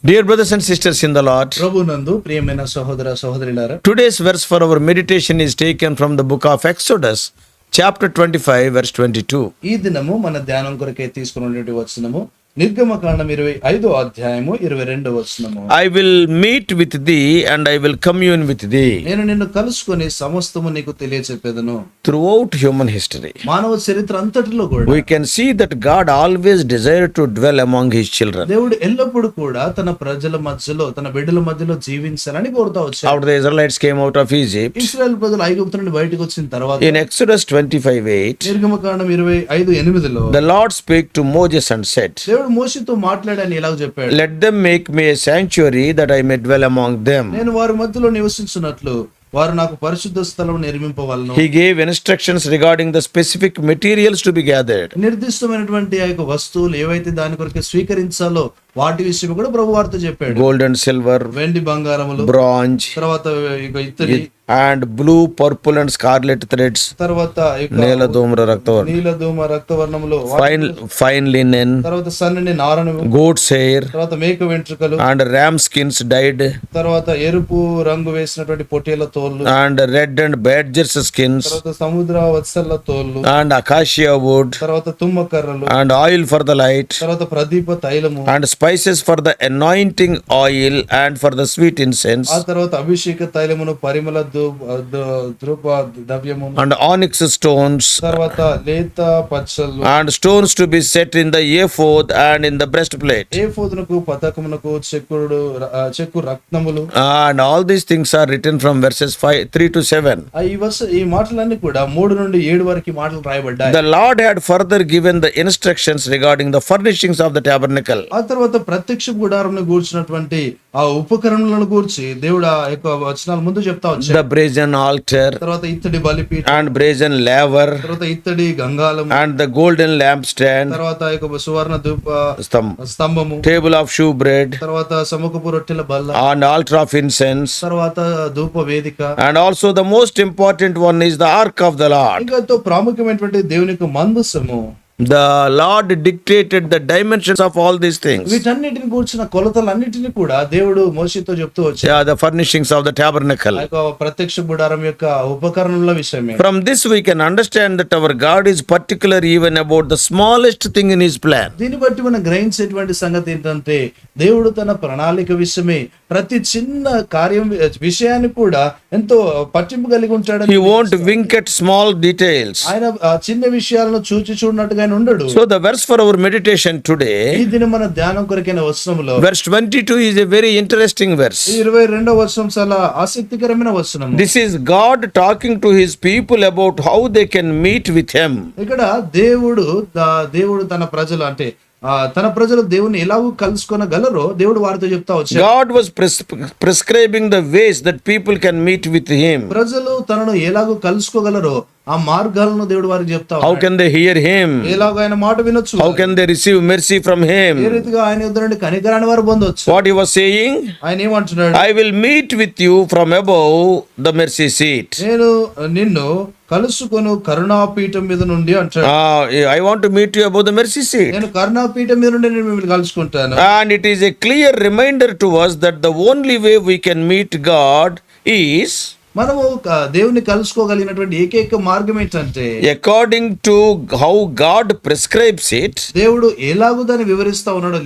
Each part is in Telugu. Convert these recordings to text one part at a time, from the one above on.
Dear brothers and sisters in the Lord, ప్రభునందు ప్రియమైన సహోదర సహోదరులారా, today's verse for our meditation is taken from the book of Exodus, chapter 25, verse 22. ఈ దినము మన ధ్యానం కొరకే తీసుకున్నటువంటి వచనము నిర్గమకాండం 25వ అధ్యాయము 22వ వచనము. I will meet with thee and I will commune with thee. నేను నిన్ను కలుసుకొని సమస్తము నీకు తెలియచెప్పేదను. Throughout human history, మానవ చరిత్ర అంతటిలో కూడా we can see that God always desired to dwell among his children. దేవుడు ఎల్లప్పుడూ కూడా తన ప్రజల మధ్యలో, తన బిడ్డల మధ్యలో జీవించాలని కోరుతా వచ్చాడు. After the Israelites came out of Egypt, ఇశ్రాయేలు ప్రజలు ఐగుప్తు నుండి బయటకు వచ్చిన తర్వాత in Exodus 25:8, నిర్గమకాండం 25:8లో the Lord spake to Moses and said, దేవుడు మోషేతో మాట్లాడని ఇలా చెప్పాడు, let them make me a sanctuary that I may dwell among them. నేను వారి మధ్యలో నివసించున్నట్లు వారు నాకు పరిశుద్ధ స్థలం నిర్మింపవలను. He gave instructions regarding the specific materials to be gathered. నిర్దిష్టమైనటువంటి ఆ యొక్క వస్తువులు ఏవైతే దాని కొరకు స్వీకరించాలో వాటి విషయం కూడా ప్రభు వారితో చెప్పాడు. Gold and silver, వెండి బంగారములు, bronze, తర్వాత ఇక ఇత్తడి, and blue, purple and scarlet threads, తర్వాత ఇక నీలధూమ్ర రక్తవర్ణ, నీలధూమ రక్తవర్ణములు, fine linen, తర్వాత సన్నని నారను, goat's hair, తర్వాత మేక వెంట్రుకలు, and ram skins dyed, తర్వాత ఎరుపు రంగు వేసినటువంటి పొట్టేల తోళ్ళు, and red and badger's skins, తర్వాత సముద్ర వత్సల తోళ్ళు, and acacia wood, తర్వాత తుమ్మ కర్రలు, and oil for the light, తర్వాత ప్రదీప తైలము, and spices for the anointing oil and for the sweet incense, ఆ తర్వాత అభిషేక తైలమును, పరిమళ ధూప ద్రవ్యము, and onyx stones, తర్వాత లేత పచ్చళ్ళు, and stones to be set in the ephod and in the breastplate. ఏఫోదునకు పతాకమునకు cheque రత్నములు. And all these things are written from verses 3 to 7. ఈ మాటలన్నీ కూడా 3 నుండి 7 వరకు మాటలు రాయబడ్డాయి. The Lord had further given the instructions regarding the furnishings of the tabernacle. ఆ తర్వాత ప్రత్యక్ష గుడారంను గూర్చినటువంటి ఆ ఉపకరణలను గూర్చి దేవుడు ఆ యొక్క వచనాల ముందు చెప్తా వచ్చాడు. The brazen altar, తర్వాత ఇత్తడి బలిపీఠం, and brazen laver, తర్వాత ఇత్తడి గంగాలం, and the golden lampstand, తర్వాత ఆ యొక్క సువర్ణ ధూప స్తంభము, table of shewbread, తర్వాత సముఖపు రొట్టెల బల్ల, and altar of incense, తర్వాత ధూప వేదిక, and also the most important one is the ark of the Lord. ఇంకా ఎంతో ప్రాముఖ్యమైనటువంటి దేవుని యొక్క మందసము. The Lord dictated the dimensions of all these things. వీటన్నిటిని కూర్చున్న కొలతలన్నిటిని కూడా దేవుడు మోషేతో చెప్తూ వచ్చాడు. Yeah, the furnishings of the tabernacle. ఆ యొక్క ప్రత్యక్ష గుడారం యొక్క ఉపకరణల విషయమే. From this we can understand that our God is particular even about the smallest thing in his plan. దీన్ని బట్టి మనం గ్రహించేటువంటి సంగతి ఏంటంటే దేవుడు తన ప్రణాళిక విషయమే ప్రతి చిన్న కార్యం విషయాన్ని కూడా ఎంతో పట్టింపు కలిగి ఉంటాడు. He won't wink at small details. ఆయన చిన్న విషయాలను చూచి చూడనట్టుగా ఆయన ఉండడు. So the verse for our meditation today, ఈ దినం మన ధ్యానం కొరకైన వచనములో verse 22 is a very interesting verse. 22వ వచనం చాలా ఆసక్తికరమైన వచనం. This is God talking to his people about how they can meet with him. ఇక్కడ దేవుడు తన ప్రజలు అంటే తన ప్రజలు దేవుని ఎలాగూ కలుసుకొనగలరో దేవుడు వారితో చెప్తా వచ్చాడు. God was prescribing the ways that people can meet with him. ప్రజలు తనను ఎలాగూ కలుసుకోగలరో ఆ మార్గాలను దేవుడు వారికి చెప్తా. How can they hear him? ఎలాగో ఆయన మాట వినొచ్చు. How can they receive mercy from him? ఏ రీతిగా ఆయన యొద్ద నుండి కనికరాన్ని వారు పొందొచ్చు. What he was saying? ఆయన ఏమంటున్నాడు? I will meet with you from above the mercy seat. నేను నిన్ను కలుసుకొను కరుణాపీఠం మీద నుండి అంటాడు. I want to meet you above the mercy seat. నేను కరుణాపీఠం మీద నుండి నేను మిమ్మల్ని కలుసుకుంటాను. And it is a clear reminder to us that the only way we can meet God is మనము దేవుని కలుసుకోగలిగినటువంటి ఏకైక మార్గం ఏంటంటే according to how God prescribes it, దేవుడు ఎలాగో దాన్ని వివరిస్తా ఉన్నాడు,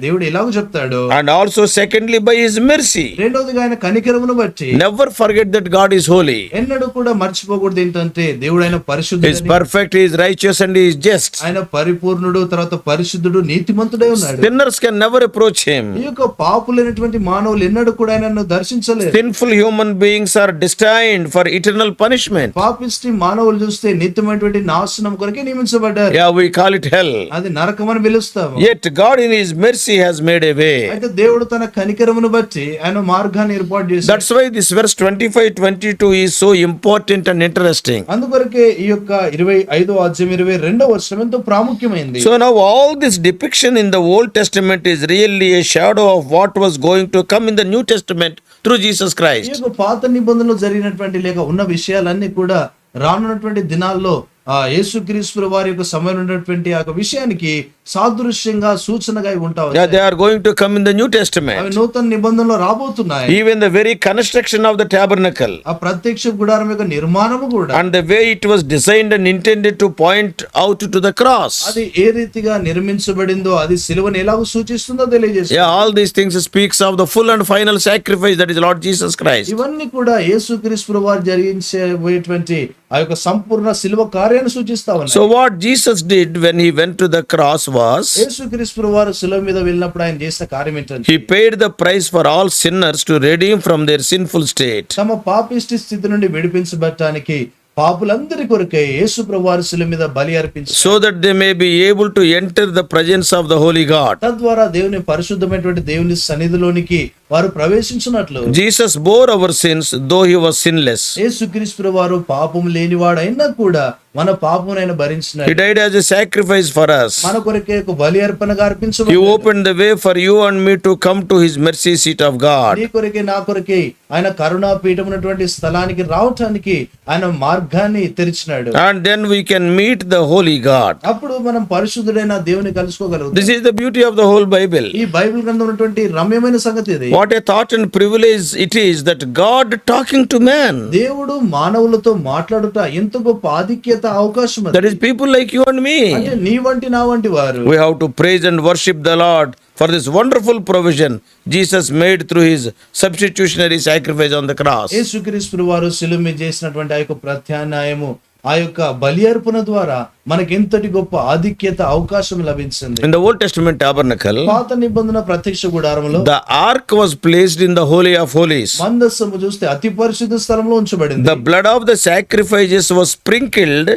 దేవుడు ఎలాగో చెప్తాడు. and also secondly by his mercy. రెండోదిగా ఆయన కనికరమును బట్టి. Never forget that God is holy. ఎన్నడూ కూడా మర్చిపోకూడదు ఏంటంటే దేవుడు ఆయన He is పరిశుద్ధుడు, perfect, he is righteous and he is just. ఆయన పరిపూర్ణుడు, తర్వాత పరిశుద్ధుడు, నీతిమంతుడై ఉన్నాడు. Sinners can never approach him. ఈ యొక్క పాపులైనటువంటి మానవులు ఎన్నడూ కూడా ఆయనను దర్శించలేరు. Sinful human beings are destined for eternal punishment. పాపిష్టి మానవులు చూస్తే నిత్యమైనటువంటి నాశనం కొరకే నియమించబడ్డారు. Yeah, we call it hell. అది నరకం అని పిలుస్తాము. Yet God in his mercy has made a way. అయితే దేవుడు తన కనికరమును బట్టి ఆయన మార్గాన్ని ఏర్పాటు చేశాడు. That's why this verse 25-22 is so important and interesting. అందుకొరకే ఈ యొక్క 25వ అధ్యాయం 22వ వచనం ఎంతో ప్రాముఖ్యమైనది. So now all this depiction in the Old Testament is really a shadow of what was going to come in the New Testament through Jesus ఈ Christ. యొక్క పాత నిబంధనలో జరిగినటువంటి లేక ఉన్న విషయాలన్నీ కూడా రానున్నటువంటి దినాల్లో యేసుక్రీస్తు వారి యొక్క సమయంలో ఉన్నటువంటి ఆ విషయానికి సాదృశ్యంగా సూచనగా ఇవి ఉంటా Yeah, they are going to come in the New Testament. అవి నూతన నిబంధనలో రాబోతున్నాయి. Even the very construction of the tabernacle ఆ ప్రత్యక్ష గుడారం యొక్క నిర్మాణము కూడా and the way it was designed and intended to point out to the cross. అది ఏ రీతిగా నిర్మించబడిందో అది సిలువను ఎలాగో సూచిస్తుందో తెలియజేస్తుంది. Yeah, all these things speaks of the full and final sacrifice that is Lord Jesus Christ. ఇవన్నీ కూడా యేసుక్రీస్తు వారు జరిగించేటువంటి ఆ యొక్క సంపూర్ణ సిలువ కార్యాన్ని సూచిస్తా ఉన్నాయి. So what Jesus did when he went to the cross was యేసుక్రీస్తు వారు సిలువ మీద వెళ్ళినప్పుడు ఆయన చేసిన కార్యం ఏంటంటే he paid the price for all sinners to redeem from their sinful state. తమ పాపిష్టి స్థితి నుండి విడిపించబడటానికి పాపులందరి కొరకే యేసు ప్రభువారు శిలువ మీద బలి అర్పించారు. So that they may be able to enter the presence of the Holy God. తద్వారా దేవుని పరిశుద్ధమైనటువంటి దేవుని సన్నిధిలోనికి వారు ప్రవేశించినట్లు Jesus bore our sins though he was sinless. యేసుక్రీస్తు వారు పాపం లేనివాడైనా కూడా మన పాపమునైనా భరించినాడు. He died as a sacrifice for us. మన కొరకే ఒక బలి అర్పణగా He అర్పించబడ్డాడు. opened the way for you and me to come to his mercy seat of God. నీ కొరకే నా కొరకే ఆయన కరుణా పీఠమున్నటువంటి స్థలానికి రావటానికి ఆయన మార్గాన్ని తెరిచినాడు. And then we can meet the Holy God. అప్పుడు మనం పరిశుద్ధుడైన దేవుని కలుసుకోగలుగుతాం. This is the beauty of the whole Bible. ఈ బైబిల్ గ్రంథం ఉన్నటువంటి రమ్యమైన సంగతి ఇది. What a thought and privilege it is that God talking to man. దేవుడు మానవులతో మాట్లాడుట ఎంత గొప్ప ఆధిక్యత అవకాశం అది. That is people like you and me. అంటే నీ వంటి నా వంటి వారు We have to praise and worship the Lord for this wonderful provision Jesus made through his substitutionary sacrifice on the cross. యేసుక్రీస్తు వారు శిలువ మీద చేసినటువంటి ఆ యొక్క ప్రత్యామ్నాయము ఆ యొక్క బలి అర్పణ ద్వారా మనకి ఎంతటి గొప్ప ఆధిక్యత అవకాశం లభించింది. In the Old Testament tabernacle, పాత నిబంధన ప్రత్యక్ష గుడారంలో the ark was placed in the Holy of Holies. మందస్సము చూస్తే అతి పరిశుద్ధ స్థలంలో ఉంచబడింది. The blood of the sacrifices was sprinkled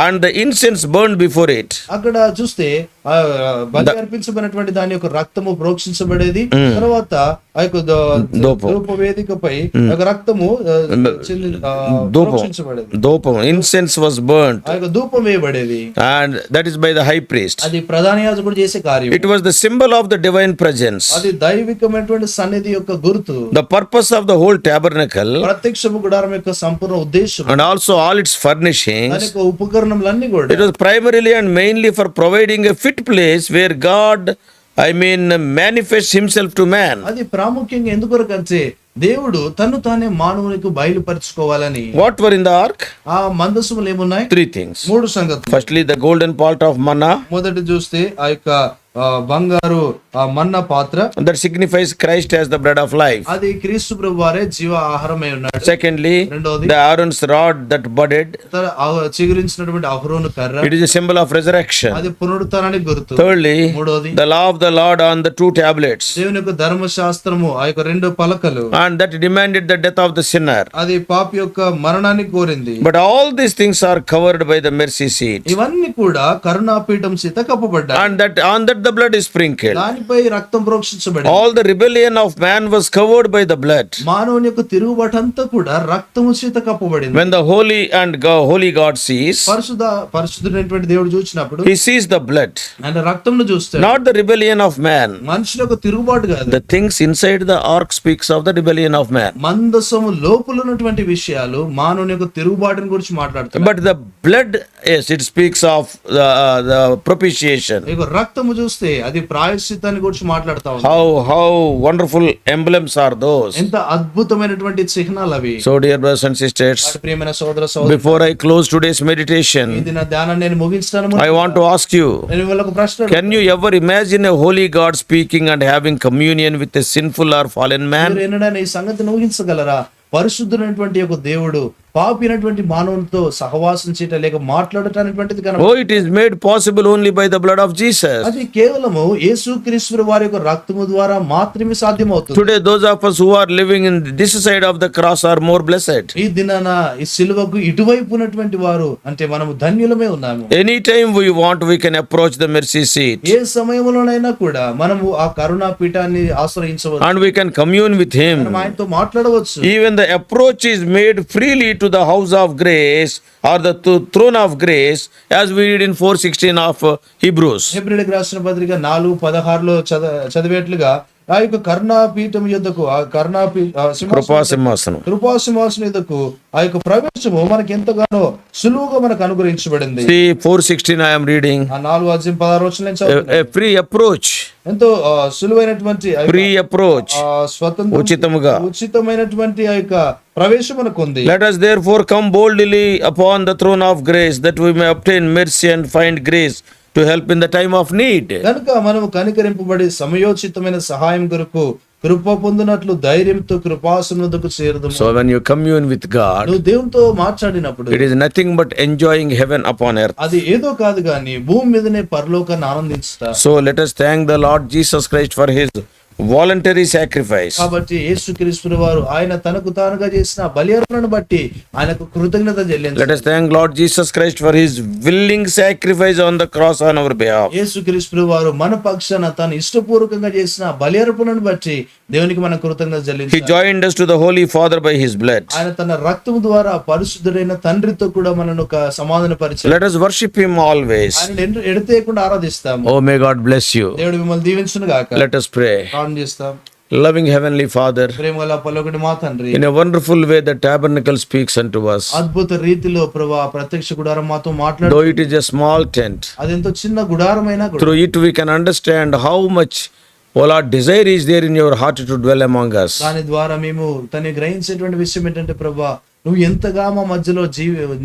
and the incense burned before it. అక్కడ చూస్తే ఆ బలి అర్పించబడినటువంటి దాని యొక్క రక్తము ప్రోక్షించబడేది. తర్వాత ఆ యొక్క ధూప వేదికపై ఆ యొక్క రక్తము ప్రోక్షించబడేది. Dhupam, incense was burnt, ఆ యొక్క ధూపం వేయబడేది. and that is by the high priest. అది ప్రధాన యాజకుడు చేసే కార్యం. It was the symbol of the divine presence. అది దైవికమైనటువంటి సన్నిధి యొక్క గుర్తు. The purpose of the whole tabernacle ప్రత్యక్ష గుడారం యొక్క సంపూర్ణ ఉద్దేశం and also all its దాని furnishings, యొక్క ఉపకరణములన్నీ కూడా it was primarily and mainly for providing a fit place where God, manifests himself to man. అది ప్రాముఖ్యంగా ఎందుకొరకంటే దేవుడు తను తానే మానవునికి బయలుపరచుకోవాలని. What were in the ark? ఆ మందసములు ఏమున్నాయి? 3 things. 3 సంగతులు. Firstly, the golden pot of manna మొదటి చూస్తే ఆ యొక్క బంగారు మన్నా పాత్ర. that signifies Christ as the bread of life. అది క్రీస్తు ప్రభు వారే జీవ ఆహారమై ఉన్నాడు. Secondly, రెండోది the Aaron's rod that budded. చిగురించినటువంటి అహరోను కర్ర. It is a symbol of resurrection. అది పునరుత్థానానికి గుర్తు. Thirdly, మూడోది the law of the Lord on the 2 tablets. దేవుని యొక్క ధర్మశాస్త్రము ఆ యొక్క 2 పలకలు. And that demanded the death of the sinner. అది పాపి యొక్క మరణాన్ని కోరింది. But all these things are covered by the mercy seat. ఇవన్నీ కూడా కరుణాపీఠం చేత కప్పబడ్డాయి. And that on that the blood is sprinkled. దానిపై రక్తం ప్రోక్షించబడింది. All the rebellion of man was covered by the blood. మానవుని యొక్క తిరుగుబాటంతా కూడా రక్తము చేత కప్పబడింది. When the holy God sees, పరిశుద్ధుడైనటువంటి దేవుడు చూసినప్పుడు he sees the blood, ఆయన రక్తంను చూస్తాడు. not the rebellion of man. మనుషుల యొక్క తిరుగుబాటు కాదు. The things inside the ark speaks of the rebellion of man. మందసము లోపల ఉన్నటువంటి విషయాలు మానవుని యొక్క తిరుగుబాటుని గురించి మాట్లాడుతాయి. But the blood, yes, it speaks of the propitiation. ఇక రక్తము చూస్తే అది ప్రాయశ్చిత్తాన్ని గురించి మాట్లాడుతా ఉంది. How wonderful emblems are those. ఎంత అద్భుతమైనటువంటి చిహ్నాలు అవి. So dear brothers and sisters, ప్రియమైన సోదర సోదరి, before I close today's meditation, ఇది నా ధ్యానాన్ని నేను ముగించుతాను. I want to ask you, నేను వీళ్ళకు ప్రశ్న can you ever imagine a holy God speaking and having communion with a sinful or fallen man? మీరు ఎన్నడైనా ఈ సంగతిని ఊహించగలరా? పరిశుద్ధుడైనటువంటి ఒక దేవుడు పాపినటువంటి మానవులతో సహవాసం చేయట లేక మాట్లాడటటువంటిది కనుక Oh, it is made possible only by the blood of Jesus. అది కేవలము యేసుక్రీస్తు వారి యొక్క రక్తము ద్వారా మాత్రమే సాధ్యమవుతుంది. Today, those of us who are living in this side of the cross are more blessed. ఈ దినాన ఈ సిలువకు ఇటువైపు ఉన్నటువంటి వారు అంటే మనము ధన్యులమే ఉన్నాము. Anytime we want, we can approach the mercy seat. ఏ సమయంలోనైనా కూడా మనము ఆ కరుణా పీఠాన్ని ఆశ్రయించవచ్చు. And we can commune with him. మనం ఆయనతో మాట్లాడవచ్చు. Even the approach is made freely to the house of grace or the throne of grace, as we read in 4:16 of Hebrews. హెబ్రీయులకు రాసిన పత్రిక 4:16 చదివేట్లుగా ఆ యొక్క కరుణాపీఠం యొద్దకు ఆ కృపా సింహాసనం. కృపాసింహాసనం యొద్దకు ఆ యొక్క ప్రవేశము మనకి ఎంతగానో సులువుగా మనకు అనుగ్రహించబడింది. 4:16 I am reading. ఆ 4:16 నుంచి చదువుతున్నాను. A free approach. ఎంతో సులువైనటువంటి ఆ యొక్క, Free approach. స్వతంత్ర ఉచితముగా. ఉచితమైనటువంటి ఆ యొక్క ప్రవేశం మనకు ఉంది. Let us therefore come boldly upon the throne of grace, that we may obtain mercy and find grace to help in the time of need. కనుక మనము కనికరింపబడి సమయోచితమైన సహాయం కొరకు కృప పొందినట్లు ధైర్యంతో కృపాసనకు చేరుదాము. So when you commune with God, నువ్వు దేవునితో మాట్లాడినప్పుడు it is nothing but enjoying heaven upon earth. అది ఏదో కాదు గాని భూమి మీదనే పరలోకాన్ని ఆనందించుతా. So let us thank the Lord Jesus Christ for his voluntary sacrifice. కాబట్టి యేసుక్రీస్తు వారు ఆయన తనకు తానుగా చేసిన బలి అర్పణను బట్టి ఆయనకు కృతజ్ఞత చెల్లించాలి. Let us thank Lord Jesus Christ for his willing sacrifice on the cross on our behalf. యేసుక్రీస్తు వారు మన పక్షాన తాను ఇష్టపూర్వకంగా చేసిన బలి అర్పణను బట్టి దేవునికి మనం కృతజ్ఞత He చెల్లించాలి. joined us to the Holy Father by his blood. ఆయన తన రక్తము ద్వారా పరిశుద్ధుడైన తండ్రితో కూడా మనను ఒక సమాధాన పరిచయం. Let us worship him always. ఆయన ఎడతేయకుండా ఆరాధిస్తాము. Oh, may God bless you. దేవుడు మిమ్మల్ని దీవించును గాక. Let us pray. ప్రార్థన చేస్తాం. Loving Heavenly Father, ప్రేమగల పరలోకటి మా తండ్రి, in a wonderful way the tabernacle speaks unto us. అద్భుత రీతిలో ప్రభువా ప్రత్యక్ష గుడారం మాతో మాట్లాడు. Though it is a small tent, అదెంతో చిన్న గుడారమైనా కూడా through it we can understand how much, oh Lord, desire is there in your heart to dwell among us. దాని ద్వారా మేము తను గ్రహించేటువంటి విషయం ఏంటంటే ప్రభువా నువ్వు ఎంతగా మా మధ్యలో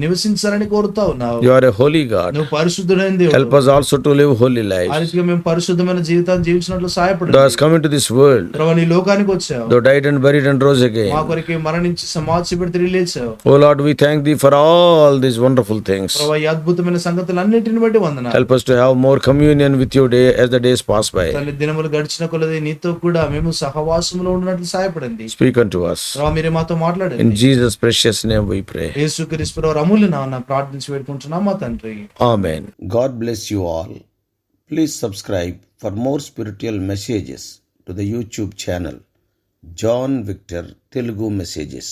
నివసించాలని కోరుతా ఉన్నావు. You are a holy God. నువ్వు పరిశుద్ధుడైన దేవుడు. Help us also to live holy ఆ lives. రీతిగా మేము పరిశుద్ధమైన జీవితాన్ని జీవించినట్లు సహాయపడు. Thou hast come into this world, ప్రభువా నీ లోకానికి వచ్చావు. thou died and buried and rose మా again. కొరికి మరణించి సమాధి పెట్టి తిరిగి లేచావు. Oh Lord, we thank thee for all these wonderful things. ప్రభువా ఈ అద్భుతమైన సంగతులన్నిటిని బట్టి వందనాలు. Help us to have more communion with you day as the days pass by. తల్లి దినములు గడిచిన కొలది నీతో కూడా మేము సహవాసంలో ఉన్నట్లు సహాయపడండి. Speak unto us. ప్రభువా మీరే మాతో మాట్లాడండి. In Jesus' precious name we pray. యేసుక్రీస్తు వారి అమూల్య నామమున ప్రార్థించి వేడుకుంటున్నాం మా తండ్రి. Amen. God bless you all. Please subscribe for more spiritual messages to the YouTube channel John Victor Telugu Messages.